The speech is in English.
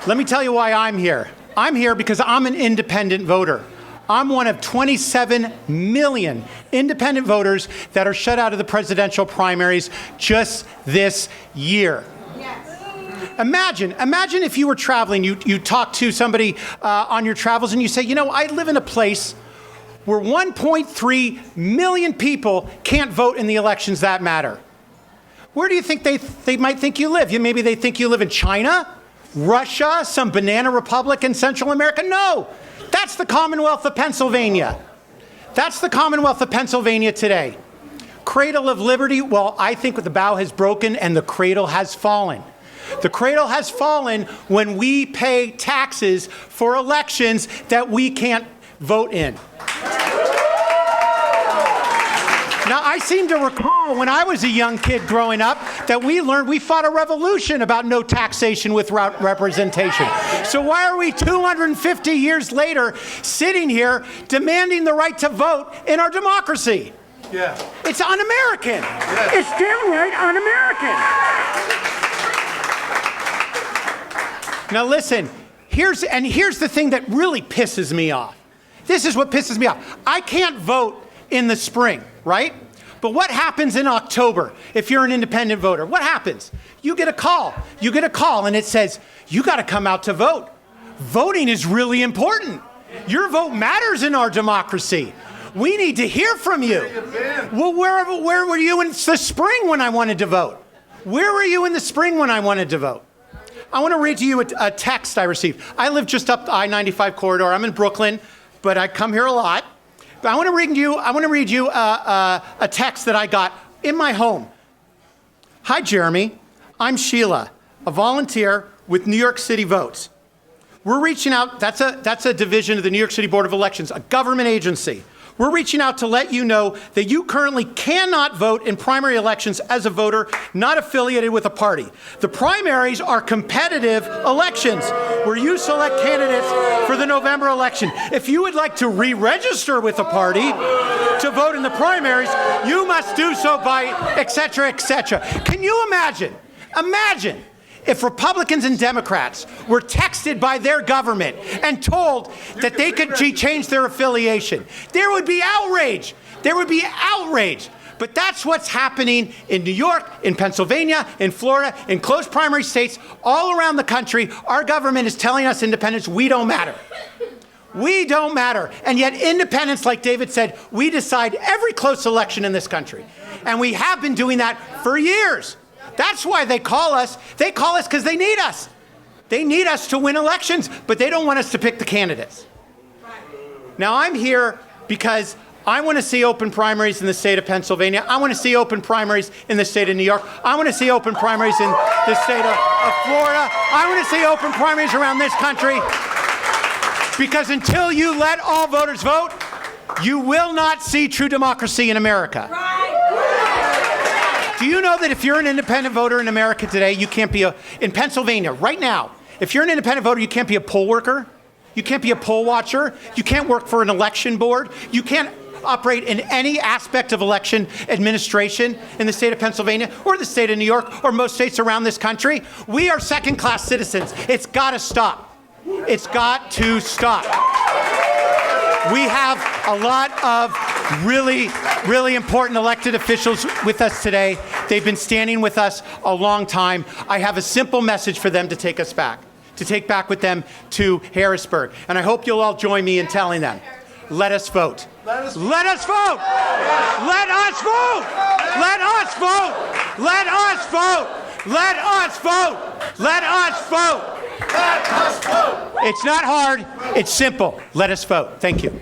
Let me tell you why I'm here. I'm here because I'm an independent voter. I'm one of 27 million independent voters that are shut out of the presidential primaries just this year. Imagine if you were traveling, you talk to somebody on your travels and you say, you know, I live in a place where 1.3 million people can't vote in the elections that matter. Where do you think they might think you live? Maybe they think you live in China, Russia, some banana republic in Central America? No, that's the Commonwealth of Pennsylvania. That's the Commonwealth of Pennsylvania today. Cradle of liberty, well, I think the bow has broken and the cradle has fallen. The cradle has fallen when we pay taxes for elections that we can't vote in. Now, I seem to recall when I was a young kid growing up that we fought a revolution about no taxation without representation. So why are we 250 years later sitting here demanding the right to vote in our democracy? Yeah. It's un-American. Yes. It's downright un-American. Now listen, here's the thing that really pisses me off. This is what pisses me off. I can't vote in the spring, right? But what happens in October if you're an independent voter? What happens? You get a call. You get a call and it says, you got to come out to vote. Voting is really important. Your vote matters in our democracy. We need to hear from you. Well, where were you in the spring when I wanted to vote? Where were you in the spring when I wanted to vote? I want to read to you a text I received. I live just up the I-95 corridor. I'm in Brooklyn, but I come here a lot. But I want to read you a text that I got in my home. Hi, Jeremy. I'm Sheila, a volunteer with New York City Votes. We're reaching out. That's a division of the New York City Board of Elections, a government agency. We're reaching out to let you know that you currently cannot vote in primary elections as a voter not affiliated with a party. The primaries are competitive elections where you select candidates for the November election. If you would like to re-register with a party to vote in the primaries, you must do so by et cetera, et cetera. Can you imagine? Imagine if Republicans and Democrats were texted by their government and told that they could change their affiliation. There would be outrage. There would be outrage. But that's what's happening in New York, in Pennsylvania, in Florida, in closed primary states, all around the country. Our government is telling us independents, we don't matter. We don't matter. And yet independents, like David said, we decide every close election in this country. And we have been doing that for years. That's why they call us. They call us because they need us. They need us to win elections, but they don't want us to pick the candidates. Now, I'm here because I want to see open primaries in the state of Pennsylvania. I want to see open primaries in the state of New York. I want to see open primaries in the state of Florida. I want to see open primaries around this country. Because until you let all voters vote, you will not see true democracy in America. Do you know that if you're an independent voter in America today, you can't be in Pennsylvania right now, if you're an independent voter, you can't be a poll worker. You can't be a poll watcher. You can't work for an election board. You can't operate in any aspect of election administration in the state of Pennsylvania or the state of New York or most states around this country. We are second-class citizens. It's got to stop. It's got to stop. We have a lot of really, really important elected officials with us today. They've been standing with us a long time. I have a simple message for them to take us back, to take back with them to Harrisburg. And I hope you'll all join me in telling them, let us vote. Let us vote. Let us vote. Let us vote. Let us vote. Let us vote. Let us vote. Let us vote. Let us vote. It's not hard. It's simple. Let us vote. Thank you.